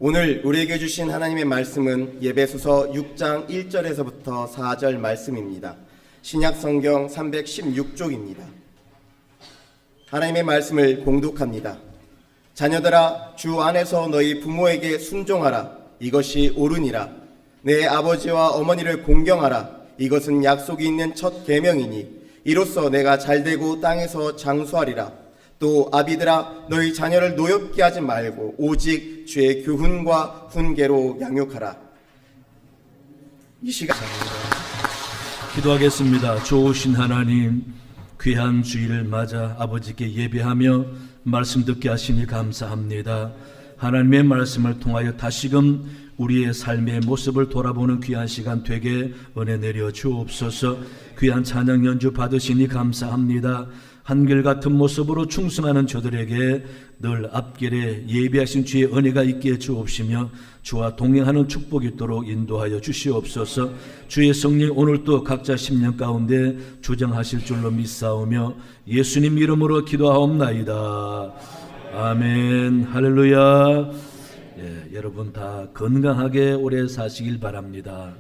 오늘 우리에게 주신 하나님의 말씀은 예배소서 6장 1절에서부터 4절 말씀입니다. 신약성경 316쪽입니다. 하나님의 말씀을 봉독합니다. 자녀들아, 주 안에서 너희 부모에게 순종하라. 이것이 옳으니라. 내 아버지와 어머니를 공경하라. 이것은 약속이 있는 첫 계명이니 이로써 내가 잘되고 땅에서 장수하리라. 또 아비들아, 너희 자녀를 노엽게 하지 말고 오직 주의 교훈과 훈계로 양육하라. 이 시간 기도하겠습니다. 좋으신 하나님, 귀한 주일을 맞아 아버지께 예배하며 말씀 듣게 하시니 감사합니다. 하나님의 말씀을 통하여 다시금 우리의 삶의 모습을 돌아보는 귀한 시간 되게 은혜 내려 주옵소서. 귀한 찬양 연주 받으시니 감사합니다. 한결같은 모습으로 충성하는 저들에게 늘 앞길에 예비하신 주의 은혜가 있게 주옵시며 주와 동행하는 축복이 있도록 인도하여 주시옵소서. 주의 성령 오늘도 각자 심령 가운데 주장하실 줄로 믿사오며 예수님 이름으로 기도하옵나이다. 아멘. 할렐루야. 여러분 다 건강하게 오래 사시길 바랍니다.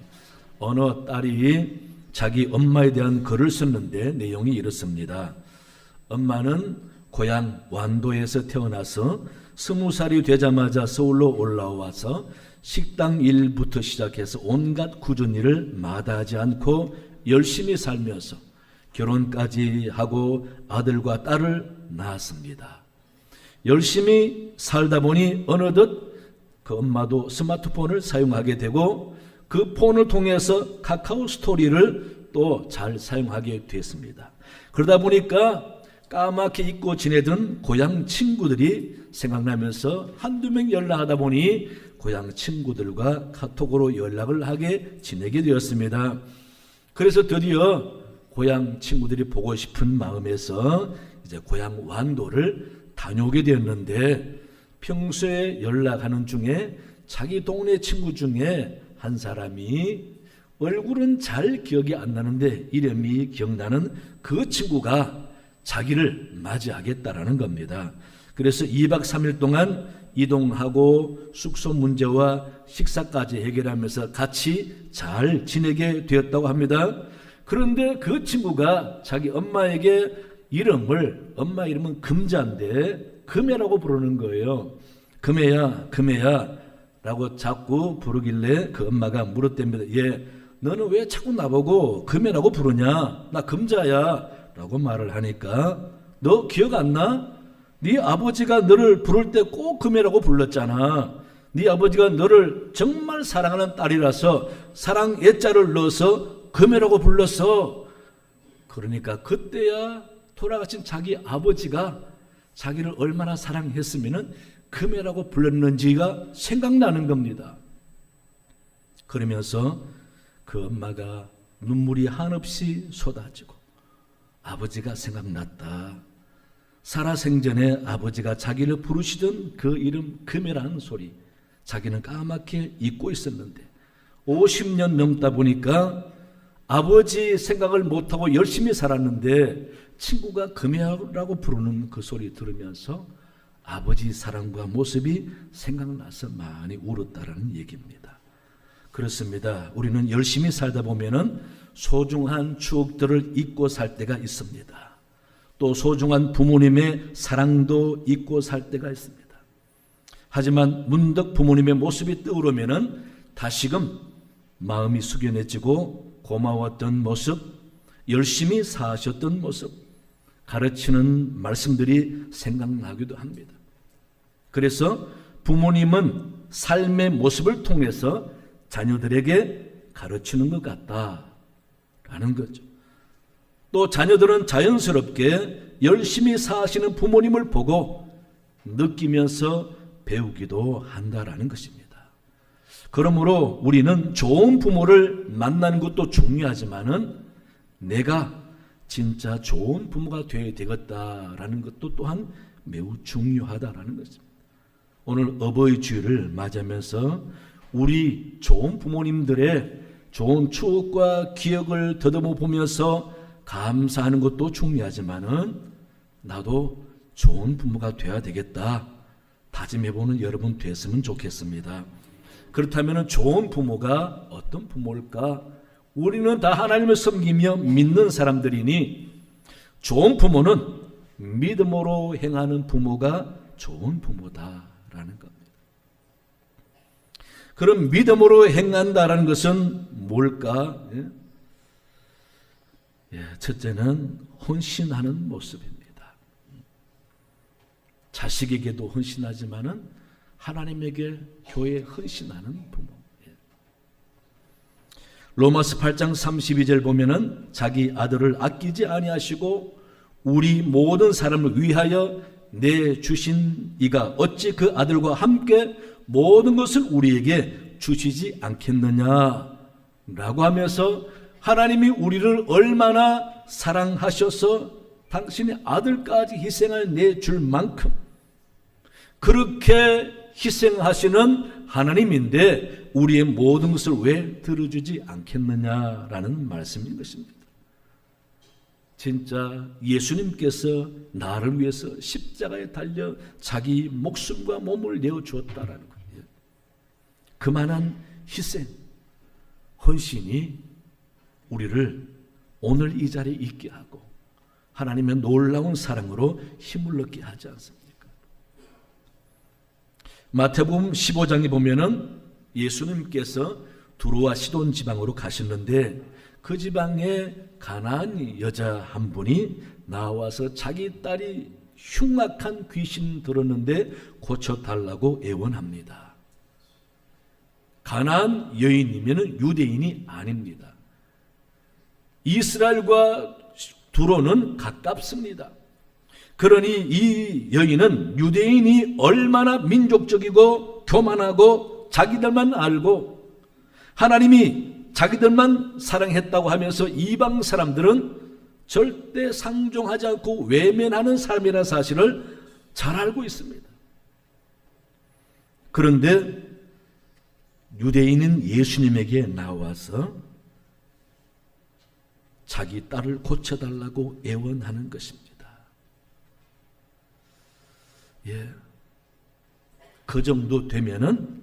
어느 딸이 자기 엄마에 대한 글을 썼는데 내용이 이렇습니다. 엄마는 고향 완도에서 태어나서 20살이 되자마자 서울로 올라와서 식당 일부터 시작해서 온갖 굳은 일을 마다하지 않고 열심히 살면서 결혼까지 하고 아들과 딸을 낳았습니다. 열심히 살다 보니 어느덧 그 엄마도 스마트폰을 사용하게 되고 그 폰을 통해서 카카오 스토리를 또 잘 사용하게 됐습니다. 그러다 보니까 까맣게 잊고 지내던 고향 친구들이 생각나면서 한두 명 연락하다 보니 고향 친구들과 카톡으로 연락을 하게 지내게 되었습니다. 그래서 드디어 고향 친구들이 보고 싶은 마음에서 이제 고향 완도를 다녀오게 되었는데 평소에 연락하는 중에 자기 동네 친구 중에 한 사람이 얼굴은 잘 기억이 안 나는데 이름이 기억나는 그 친구가 자기를 맞이하겠다라는 겁니다. 그래서 2박 3일 동안 이동하고 숙소 문제와 식사까지 해결하면서 같이 잘 지내게 되었다고 합니다. 그런데 그 친구가 자기 엄마에게 엄마 이름은 금자인데 금혜라고 부르는 거예요. 금혜야, 금혜야 라고 자꾸 부르길래 그 엄마가 물었답니다. 너는 왜 자꾸 나보고 금혜라고 부르냐? 나 금자야 라고 말을 하니까 너 기억 안 나? 네 아버지가 너를 부를 때 꼭 금혜라고 불렀잖아. 네 아버지가 너를 정말 사랑하는 딸이라서 사랑 예자를 넣어서 금혜라고 불렀어. 그러니까 그때야 돌아가신 자기 아버지가 자기를 얼마나 사랑했으면 금혜라고 불렀는지가 생각나는 겁니다. 그러면서 그 엄마가 눈물이 한없이 쏟아지고 아버지가 생각났다. 살아생전에 아버지가 자기를 부르시던 그 이름 금혜라는 소리 자기는 까맣게 잊고 있었는데 50년 넘다 보니까 아버지 생각을 못하고 열심히 살았는데 친구가 금혜라고 부르는 그 소리 들으면서 아버지 사랑과 모습이 생각나서 많이 울었다라는 얘기입니다. 그렇습니다. 우리는 열심히 살다 보면은 소중한 추억들을 잊고 살 때가 있습니다. 또 소중한 부모님의 사랑도 잊고 살 때가 있습니다. 하지만 문득 부모님의 모습이 떠오르면은 다시금 마음이 숙연해지고 고마웠던 모습, 열심히 사셨던 모습, 가르치는 말씀들이 생각나기도 합니다. 그래서 부모님은 삶의 모습을 통해서 자녀들에게 가르치는 것 같다라는 거죠. 또 자녀들은 자연스럽게 열심히 사시는 부모님을 보고 느끼면서 배우기도 한다라는 것입니다. 그러므로 우리는 좋은 부모를 만나는 것도 중요하지만은 내가 진짜 좋은 부모가 되어야 되겠다라는 것도 또한 매우 중요하다라는 것입니다. 오늘 어버이 주일을 맞이하면서 우리 좋은 부모님들의 좋은 추억과 기억을 더듬어 보면서 감사하는 것도 중요하지만은 나도 좋은 부모가 되어야 되겠다 다짐해보는 여러분 됐으면 좋겠습니다. 그렇다면 좋은 부모가 어떤 부모일까? 우리는 다 하나님을 섬기며 믿는 사람들이니 좋은 부모는 믿음으로 행하는 부모가 좋은 부모다라는 겁니다. 그럼 믿음으로 행한다라는 것은 뭘까? 첫째는 헌신하는 모습입니다. 자식에게도 헌신하지만은 하나님에게 교회에 헌신하는 부모. 로마서 8장 32절 보면은 자기 아들을 아끼지 아니하시고 우리 모든 사람을 위하여 내주신 이가 어찌 그 아들과 함께 모든 것을 우리에게 주시지 않겠느냐 라고 하면서 하나님이 우리를 얼마나 사랑하셔서 당신의 아들까지 희생을 내줄 만큼 그렇게 희생하시는 하나님인데 우리의 모든 것을 왜 들어주지 않겠느냐라는 말씀인 것입니다. 진짜 예수님께서 나를 위해서 십자가에 달려 자기 목숨과 몸을 내어주었다라는 거예요. 그만한 희생, 헌신이 우리를 오늘 이 자리에 있게 하고 하나님의 놀라운 사랑으로 힘을 얻게 하지 않습니까? 마태복음 15장에 보면은 예수님께서 두로와 시돈 지방으로 가셨는데 그 지방에 가나안 여자 한 분이 나와서 자기 딸이 흉악한 귀신 들었는데 고쳐달라고 애원합니다. 가나안 여인이면 유대인이 아닙니다. 이스라엘과 두로는 가깝습니다. 그러니 이 여인은 유대인이 얼마나 민족적이고 교만하고 자기들만 알고 하나님이 자기들만 사랑했다고 하면서 이방 사람들은 절대 상종하지 않고 외면하는 삶이라는 사실을 잘 알고 있습니다. 그런데 유대인은 예수님에게 나와서 자기 딸을 고쳐달라고 애원하는 것입니다. 그 정도 되면은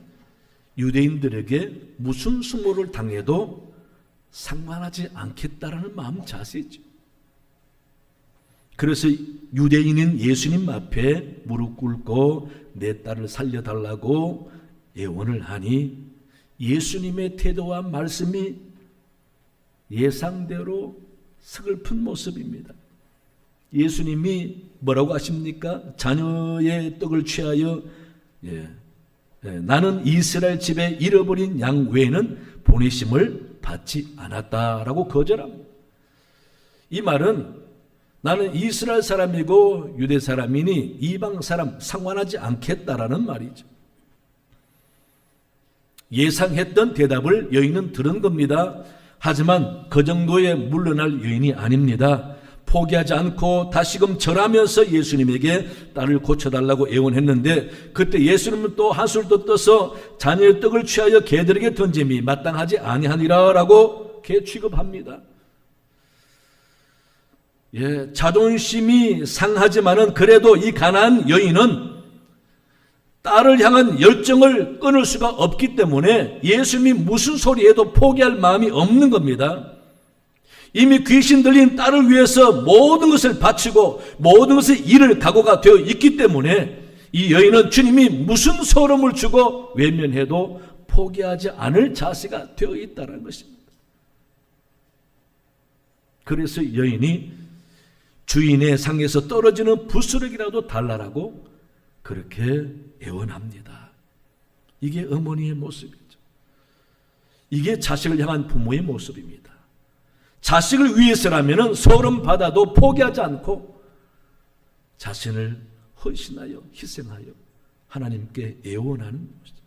유대인들에게 무슨 수모를 당해도 상관하지 않겠다라는 마음 자세죠. 그래서 유대인인 예수님 앞에 무릎 꿇고 내 딸을 살려달라고 애원을 하니 예수님의 태도와 말씀이 예상대로 서글픈 모습입니다. 예수님이 뭐라고 하십니까? 자녀의 떡을 취하여 나는 이스라엘 집에 잃어버린 양 외에는 보내심을 받지 않았다라고 거절합니다. 이 말은 나는 이스라엘 사람이고 유대 사람이니 이방 사람 상관하지 않겠다라는 말이죠. 예상했던 대답을 여인은 들은 겁니다. 하지만 그 정도에 물러날 여인이 아닙니다. 포기하지 않고 다시금 절하면서 예수님에게 딸을 고쳐달라고 애원했는데 그때 예수님은 또 한술도 떠서 자녀의 떡을 취하여 개들에게 던짐이 마땅하지 아니하니라 라고 개 취급합니다. 자존심이 상하지만은 그래도 이 가난한 여인은 딸을 향한 열정을 끊을 수가 없기 때문에 예수님이 무슨 소리해도 포기할 마음이 없는 겁니다. 이미 귀신 들린 딸을 위해서 모든 것을 바치고 모든 것을 잃을 각오가 되어 있기 때문에 이 여인은 주님이 무슨 소름을 주고 외면해도 포기하지 않을 자세가 되어 있다는 것입니다. 그래서 여인이 주인의 상에서 떨어지는 부스러기라도 달라라고 그렇게 애원합니다. 이게 어머니의 모습이죠. 이게 자식을 향한 부모의 모습입니다. 자식을 위해서라면 소름 받아도 포기하지 않고 자신을 헌신하여 희생하여 하나님께 애원하는 것이죠.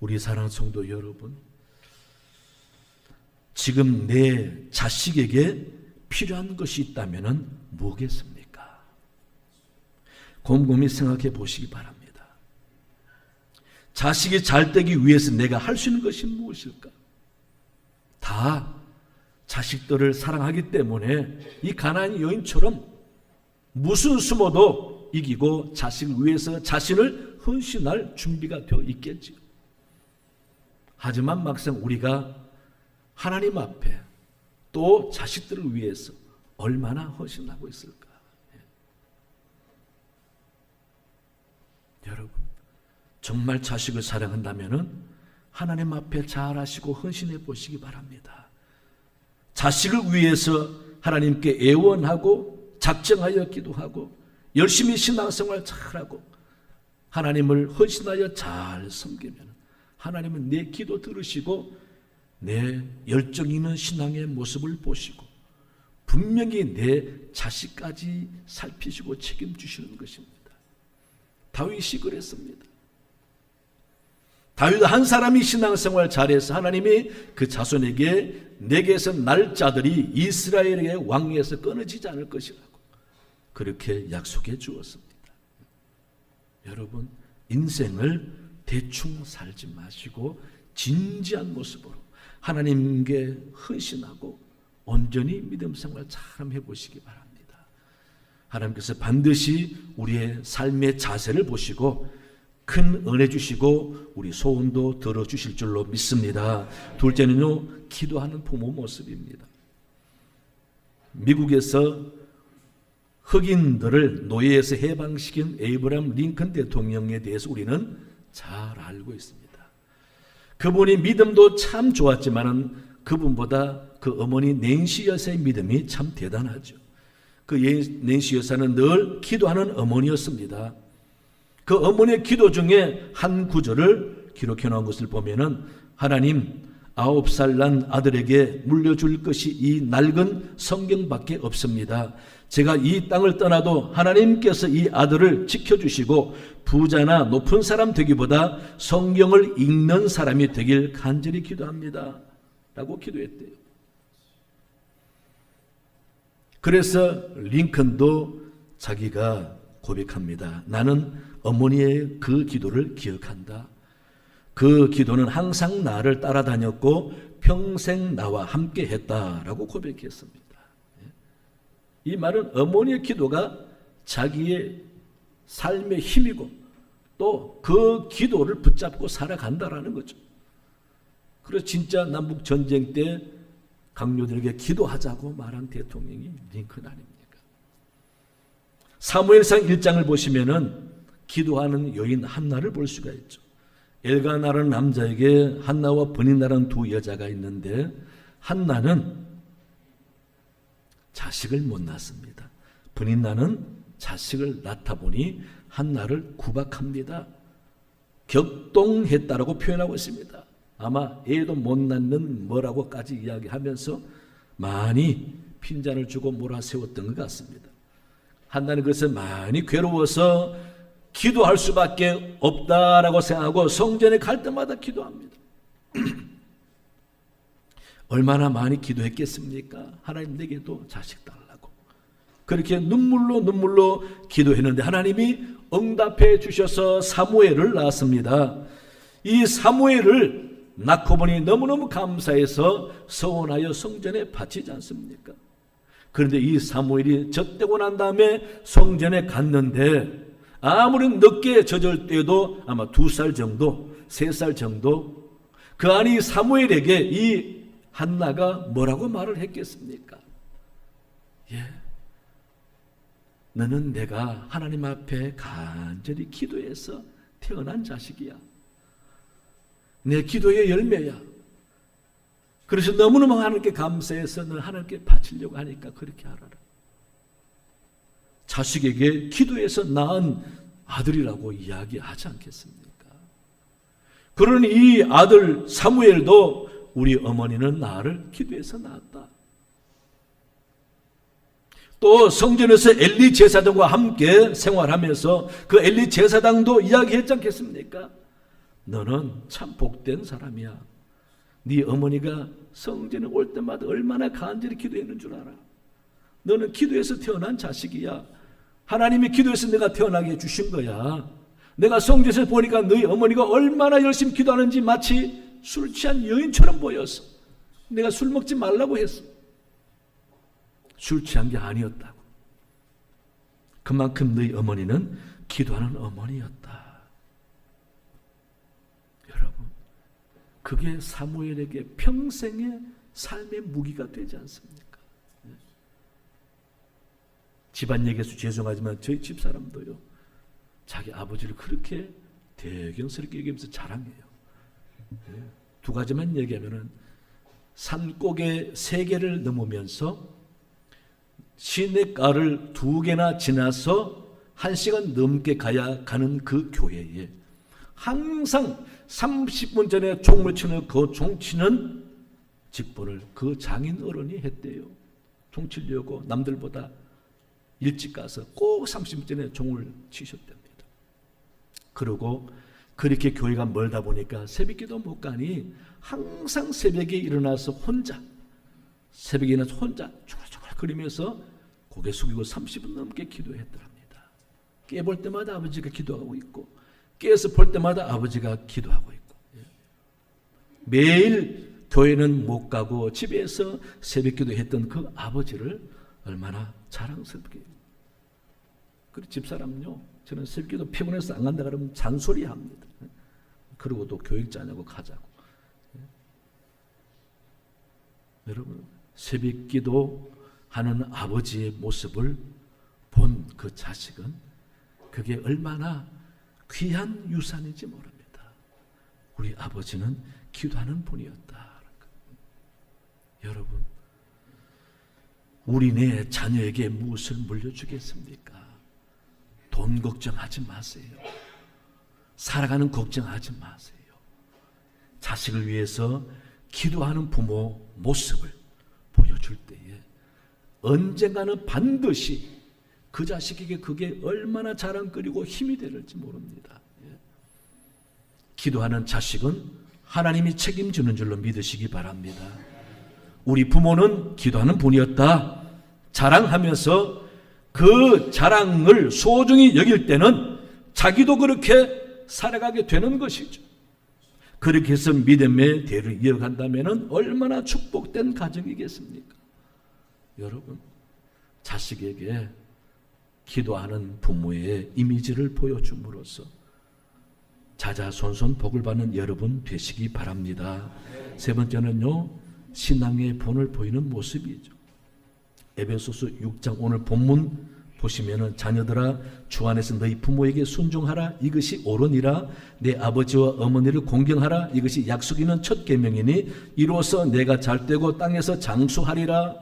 우리 사랑하는 성도 여러분, 지금 내 자식에게 필요한 것이 있다면 뭐겠습니까? 곰곰이 생각해 보시기 바랍니다. 자식이 잘 되기 위해서 내가 할 수 있는 것이 무엇일까? 다 자식들을 사랑하기 때문에 이 가나안 여인처럼 무슨 수모도 이기고 자식을 위해서 자신을 헌신할 준비가 되어 있겠지요. 하지만 막상 우리가 하나님 앞에 또 자식들을 위해서 얼마나 헌신하고 있을까? 여러분, 정말 자식을 사랑한다면 하나님 앞에 잘하시고 헌신해 보시기 바랍니다. 자식을 위해서 하나님께 애원하고 작정하여 기도하고 열심히 신앙생활 잘하고 하나님을 헌신하여 잘 섬기면 하나님은 내 기도 들으시고 내 열정 있는 신앙의 모습을 보시고 분명히 내 자식까지 살피시고 책임주시는 것입니다. 다윗이 그랬습니다. 다윗 한 사람이 신앙생활 잘해서 하나님이 그 자손에게 내게서 날 자들이 이스라엘의 왕위에서 끊어지지 않을 것이라고 그렇게 약속해 주었습니다. 여러분, 인생을 대충 살지 마시고 진지한 모습으로 하나님께 헌신하고 온전히 믿음 생활 잘 해보시기 바랍니다. 하나님께서 반드시 우리의 삶의 자세를 보시고 큰 은혜 주시고 우리 소원도 들어주실 줄로 믿습니다. 둘째는요, 기도하는 부모 모습입니다. 미국에서 흑인들을 노예에서 해방시킨 에이브람 링컨 대통령에 대해서 우리는 잘 알고 있습니다. 그분이 믿음도 참 좋았지만 그분보다 그 어머니 낸시 여사의 믿음이 참 대단하죠. 그 낸시 여사는 늘 기도하는 어머니였습니다. 그 어머니의 기도 중에 한 구절을 기록해 놓은 것을 보면은 하나님, 9살 난 아들에게 물려줄 것이 이 낡은 성경밖에 없습니다. 제가 이 땅을 떠나도 하나님께서 이 아들을 지켜주시고 부자나 높은 사람 되기보다 성경을 읽는 사람이 되길 간절히 기도합니다 라고 기도했대요. 그래서 링컨도 자기가 고백합니다. 나는 어머니의 그 기도를 기억한다. 그 기도는 항상 나를 따라다녔고 평생 나와 함께 했다라고 고백했습니다. 이 말은 어머니의 기도가 자기의 삶의 힘이고 또 그 기도를 붙잡고 살아간다라는 거죠. 그래서 진짜 남북 전쟁 때 강요들에게 기도하자고 말한 대통령이 링컨 아닙니까? 사무엘상 1장을 보시면은 기도하는 여인 한나를 볼 수가 있죠. 엘가나라는 남자에게 한나와 브니나라는 두 여자가 있는데 한나는 자식을 못 낳습니다. 브니나는 자식을 낳다 보니 한나를 구박합니다. 격동했다라고 표현하고 있습니다. 아마 애도 못 낳는 뭐라고까지 이야기하면서 많이 핀잔을 주고 몰아세웠던 것 같습니다. 한나는 그래서 많이 괴로워서 기도할 수밖에 없다라고 생각하고 성전에 갈 때마다 기도합니다. 얼마나 많이 기도했겠습니까? 하나님 내게도 자식 달라고. 그렇게 눈물로 기도했는데 하나님이 응답해 주셔서 사무엘을 낳았습니다. 이 사무엘을 낳고 보니 너무너무 감사해서 서원하여 성전에 바치지 않습니까? 그런데 이 사무엘이 젖되고 난 다음에 성전에 갔는데 아무리 늦게 젖을 때도 아마 2살 정도, 3살 정도 그 아니 사무엘에게 이 한나가 뭐라고 말을 했겠습니까? 너는 내가 하나님 앞에 간절히 기도해서 태어난 자식이야. 내 기도의 열매야. 그래서 너무너무 하나님께 감사해서 너는 하나님께 바치려고 하니까 그렇게 하라라. 자식에게 기도해서 낳은 아들이라고 이야기하지 않겠습니까? 그러니 이 아들 사무엘도 우리 어머니는 나를 기도해서 낳았다. 또 성전에서 엘리 제사장과 함께 생활하면서 그 엘리 제사장도 이야기했지 않겠습니까? 너는 참 복된 사람이야. 네 어머니가 성전에 올 때마다 얼마나 간절히 기도했는 줄 알아. 너는 기도해서 태어난 자식이야. 하나님이 기도해서 내가 태어나게 해주신 거야. 내가 성전에서 보니까 너희 어머니가 얼마나 열심히 기도하는지 마치 술 취한 여인처럼 보였어. 내가 술 먹지 말라고 했어. 술 취한 게 아니었다고. 그만큼 너희 어머니는 기도하는 어머니였다. 여러분, 그게 사무엘에게 평생의 삶의 무기가 되지 않습니까? 집안 얘기해서 죄송하지만 저희 집사람도요, 자기 아버지를 그렇게 대견스럽게 얘기하면서 자랑해요. 두 가지만 얘기하면은 산꼭의 3개를 넘으면서 시냇가를 2개나 지나서 1시간 넘게 가는 그 교회에 항상 30분 전에 종을 치는 그 종치는 직분을 그 장인 어른이 했대요. 종 치려고 남들보다 일찍 가서 꼭 30분 전에 종을 치셨답니다. 그리고 그렇게 교회가 멀다 보니까 새벽기도 못 가니 항상 새벽에 일어나서 혼자, 새벽에 일어나서 혼자 중얼중얼거리면서 고개 숙이고 30분 넘게 기도했더랍니다. 깨볼 때마다 아버지가 기도하고 있고, 깨서 볼 때마다 아버지가 기도하고 있고, 매일 교회는 못 가고 집에서 새벽기도 했던 그 아버지를 얼마나 자랑스럽게. 그리고 집사람요, 저는 새벽기도 피곤해서 안 간다 그러면 잔소리합니다. 그리고 또 교육자냐고 가자고. 여러분, 새벽기도 하는 아버지의 모습을 본 그 자식은 그게 얼마나 귀한 유산인지 모릅니다. 우리 아버지는 기도하는 분이었다. 여러분, 우리 내 자녀에게 무엇을 물려주겠습니까? 돈 걱정하지 마세요. 살아가는 걱정하지 마세요. 자식을 위해서 기도하는 부모 모습을 보여줄 때에 언젠가는 반드시 그 자식에게 그게 얼마나 자랑거리고 힘이 될지 모릅니다. 기도하는 자식은 하나님이 책임지는 줄로 믿으시기 바랍니다. 우리 부모는 기도하는 분이었다 자랑하면서 그 자랑을 소중히 여길 때는 자기도 그렇게 살아가게 되는 것이죠. 그렇게 해서 믿음의 대를 이어간다면 얼마나 축복된 가정이겠습니까? 여러분, 자식에게 기도하는 부모의 이미지를 보여줌으로써 자자손손 복을 받는 여러분 되시기 바랍니다. 세 번째는요, 신앙의 본을 보이는 모습이죠. 에베소서 6장 오늘 본문 보시면은 자녀들아 주 안에서 너희 부모에게 순종하라 이것이 옳으니라 내 아버지와 어머니를 공경하라 이것이 약속 있는 첫 계명이니 이로써 내가 잘되고 땅에서 장수하리라.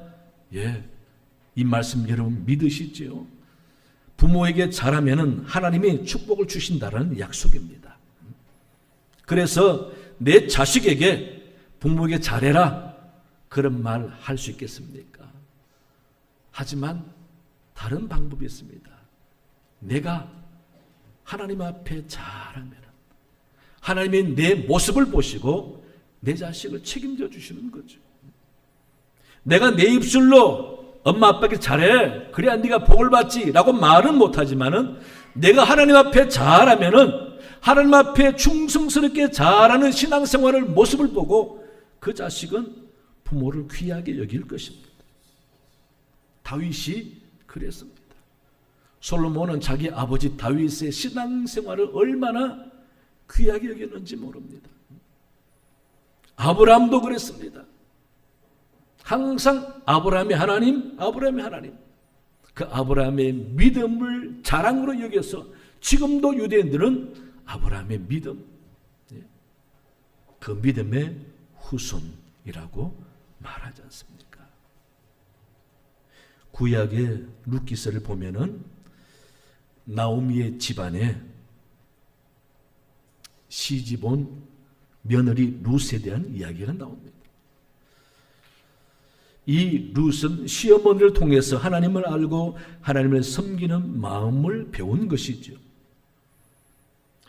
이 말씀 여러분 믿으시지요? 부모에게 잘하면은 하나님이 축복을 주신다는 약속입니다. 그래서 내 자식에게 부모에게 잘해라 그런 말 할 수 있겠습니까? 하지만 다른 방법이 있습니다. 내가 하나님 앞에 잘하면 하나님이 내 모습을 보시고 내 자식을 책임져 주시는 거죠. 내가 내 입술로 엄마 아빠에게 잘해 그래야 네가 복을 받지 라고 말은 못하지만은 내가 하나님 앞에 잘하면은 하나님 앞에 충성스럽게 잘하는 신앙생활을 모습을 보고 그 자식은 부모를 귀하게 여길 것입니다. 다윗이 그랬습니다. 솔로몬은 자기 아버지 다윗의 신앙생활을 얼마나 귀하게 여겼는지 모릅니다. 아브라함도 그랬습니다. 항상 아브라함의 하나님, 아브라함의 하나님. 그 아브라함의 믿음을 자랑으로 여겨서 지금도 유대인들은 아브라함의 믿음, 그 믿음의 후손이라고 말하지 않습니까? 구약의 룻기서를 보면은 나오미의 집안에 시집 온 며느리 룻에 대한 이야기가 나옵니다. 이 룻은 시어머니를 통해서 하나님을 알고 하나님을 섬기는 마음을 배운 것이죠.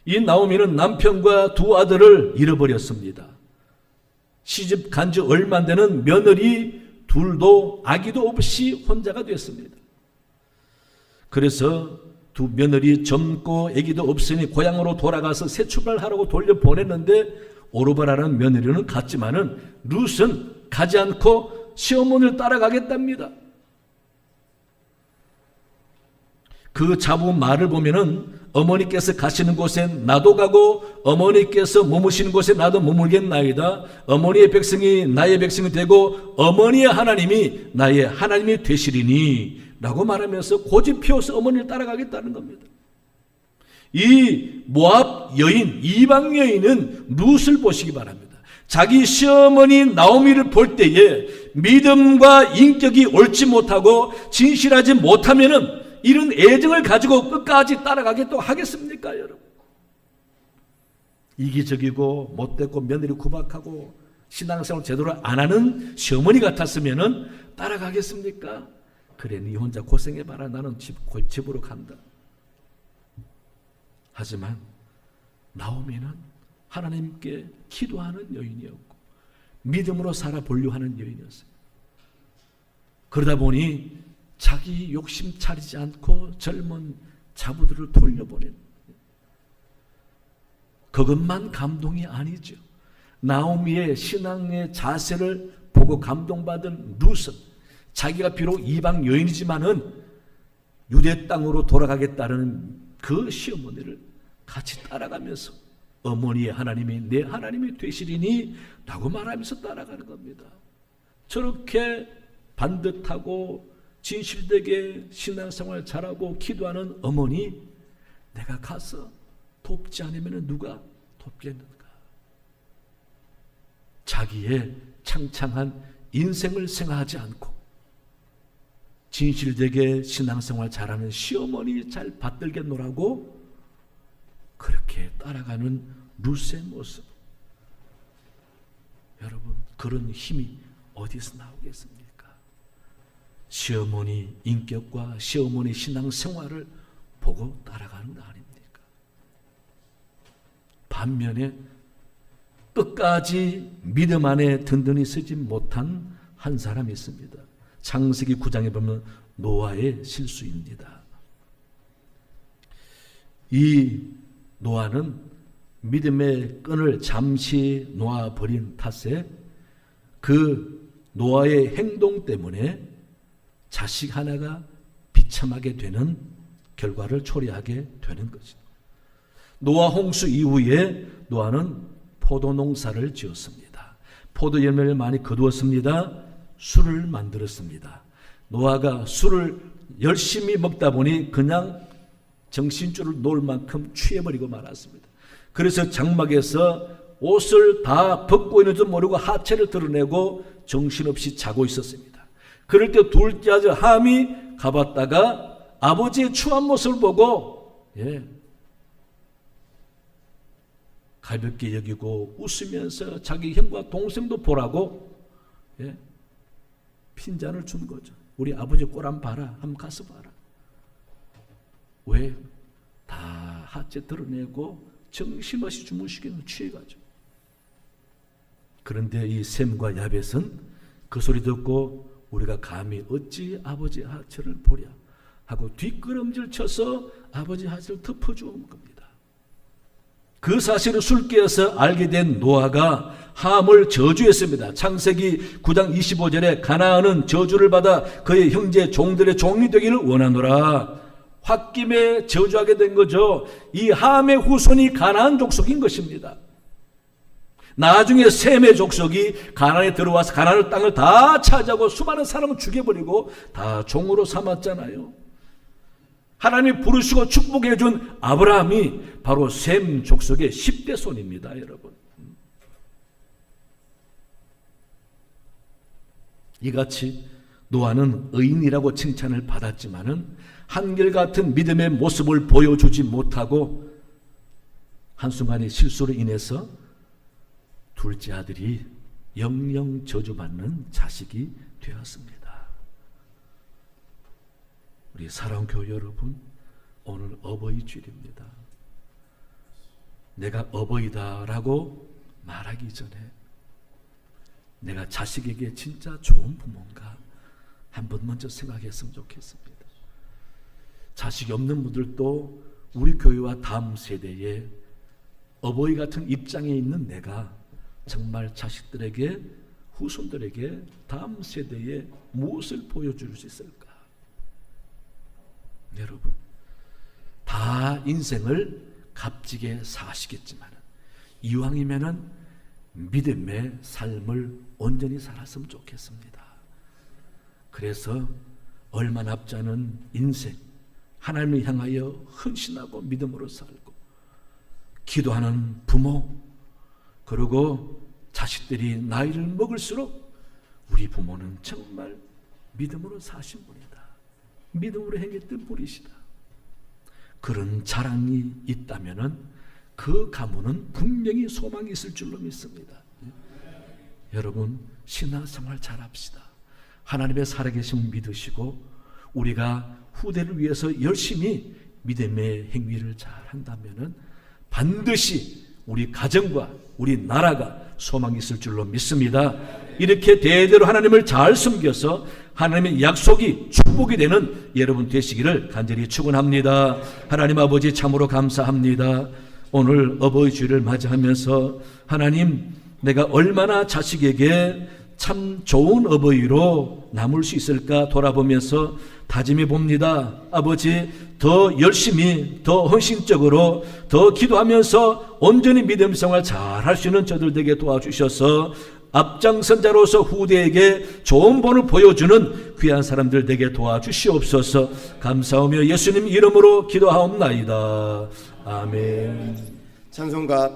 이 나오미는 남편과 2 아들을 잃어버렸습니다. 시집 간 지 얼마 안 되는 며느리 둘도 아기도 없이 혼자가 됐습니다. 그래서 2 며느리 젊고 아기도 없으니 고향으로 돌아가서 새 출발하라고 돌려보냈는데 오르바라는 며느리는 갔지만은 룻은 가지 않고 시어머니를 따라가겠답니다. 그 자부 말을 보면은 어머니께서 가시는 곳에 나도 가고 어머니께서 머무시는 곳에 나도 머물겠나이다. 어머니의 백성이 나의 백성이 되고 어머니의 하나님이 나의 하나님이 되시리니 라고 말하면서 고집 피워서 어머니를 따라가겠다는 겁니다. 이 모압 여인, 이방 여인은 룻을 보시기 바랍니다. 자기 시어머니 나오미를 볼 때에 믿음과 인격이 옳지 못하고 진실하지 못하면은 이런 애정을 가지고 끝까지 따라가겠다고 하겠습니까, 여러분? 이기적이고 못됐고 며느리 구박하고 신앙생활 제대로 안 하는 시어머니 같았으면은 따라가겠습니까? 그래, 네 혼자 고생해봐라. 나는 집으로 간다. 하지만 나오미는 하나님께 기도하는 여인이었고 믿음으로 살아보려 하는 여인이었어요. 그러다 보니 자기 욕심 차리지 않고 젊은 자부들을 돌려보낸, 그것만 감동이 아니죠. 나오미의 신앙의 자세를 보고 감동받은 룻은 자기가 비록 이방 여인이지만은 유대 땅으로 돌아가겠다는 그 시어머니를 같이 따라가면서 어머니의 하나님이 내 하나님이 되시리니 라고 말하면서 따라가는 겁니다. 저렇게 반듯하고 진실되게 신앙생활 잘하고 기도하는 어머니, 내가 가서 돕지 않으면 누가 돕겠는가? 자기의 창창한 인생을 생각하지 않고 진실되게 신앙생활 잘하는 시어머니 잘 받들겠노라고 그렇게 따라가는 룻의 모습. 여러분, 그런 힘이 어디서 나오겠습니까? 시어머니 인격과 시어머니 신앙생활을 보고 따라가는 거 아닙니까? 반면에 끝까지 믿음 안에 든든히 서지 못한 한 사람이 있습니다. 창세기 9장에 보면 노아의 실수입니다. 이 노아는 믿음의 끈을 잠시 놓아버린 탓에 그 노아의 행동 때문에 자식 하나가 비참하게 되는 결과를 초래하게 되는 거죠. 노아 홍수 이후에 노아는 포도 농사를 지었습니다. 포도 열매를 많이 거두었습니다. 술을 만들었습니다. 노아가 술을 열심히 먹다 보니 그냥 정신줄을 놓을 만큼 취해버리고 말았습니다. 그래서 장막에서 옷을 다 벗고 있는 줄 모르고 하체를 드러내고 정신없이 자고 있었습니다. 그럴 때 둘째 아들 함이 가봤다가 아버지의 추한 모습을 보고 가볍게 여기고 웃으면서 자기 형과 동생도 보라고 핀잔을 준 거죠. 우리 아버지 꼴 한번 봐라. 한번 가서 봐라. 왜? 다 하체 드러내고 정신없이 주무시기는 취해가지고. 그런데 이 셈과 야벳은 그 소리 듣고 우리가 감히 어찌 아버지 하체를 보랴 하고 뒷걸음질 쳐서 아버지 하체를 덮어주온 겁니다. 그 사실을 술깨어서 알게 된 노아가 함을 저주했습니다. 창세기 9장 25절에 가나안은 저주를 받아 그의 형제 종들의 종이 되기를 원하노라. 홧김에 저주하게 된 거죠. 이 함의 후손이 가나안 족속인 것입니다. 나중에 셈의 족속이 가나안에 들어와서 가나안 땅을 다 차지하고 수많은 사람을 죽여버리고 다 종으로 삼았잖아요. 하나님이 부르시고 축복해 준 아브라함이 바로 셈 족속의 10대 손입니다, 여러분. 이같이 노아는 의인이라고 칭찬을 받았지만은 한결같은 믿음의 모습을 보여주지 못하고 한순간의 실수로 인해서 둘째 아들이 영영 저주받는 자식이 되었습니다. 우리 사랑하는 교회 여러분, 오늘 어버이 주일입니다. 내가 어버이다라고 말하기 전에 내가 자식에게 진짜 좋은 부모인가 한번 먼저 생각했으면 좋겠습니다. 자식이 없는 분들도 우리 교회와 다음 세대에 어버이 같은 입장에 있는 내가 정말 자식들에게, 후손들에게, 다음 세대에 무엇을 보여줄 수 있을까? 여러분, 다 인생을 값지게 사시겠지만 이왕이면은 믿음의 삶을 온전히 살았으면 좋겠습니다. 그래서 얼마 남지 않은 인생, 하나님을 향하여 헌신하고 믿음으로 살고 기도하는 부모, 그리고 자식들이 나이를 먹을수록 우리 부모는 정말 믿음으로 사신 분이다, 믿음으로 행했던 분이시다, 그런 자랑이 있다면은 그 가문은 분명히 소망이 있을 줄로 믿습니다. 여러분, 신앙생활 잘합시다. 하나님의 살아계심을 믿으시고 우리가 후대를 위해서 열심히 믿음의 행위를 잘 한다면은 반드시 우리 가정과 우리 나라가 소망이 있을 줄로 믿습니다. 이렇게 대대로 하나님을 잘 섬겨서 하나님의 약속이 축복이 되는 여러분 되시기를 간절히 축원합니다. 하나님 아버지, 참으로 감사합니다. 오늘 어버이 주일을 맞이하면서 하나님, 내가 얼마나 자식에게 참 좋은 어버이로 남을 수 있을까 돌아보면서 다짐해 봅니다. 아버지, 더 열심히, 더 헌신적으로, 더 기도하면서 온전히 믿음 생활 잘 할 수 있는 저들 되게 도와주셔서 앞장선자로서 후대에게 좋은 본을 보여주는 귀한 사람들 되게 도와주시옵소서. 감사하며 예수님 이름으로 기도하옵나이다. 아멘. 찬송가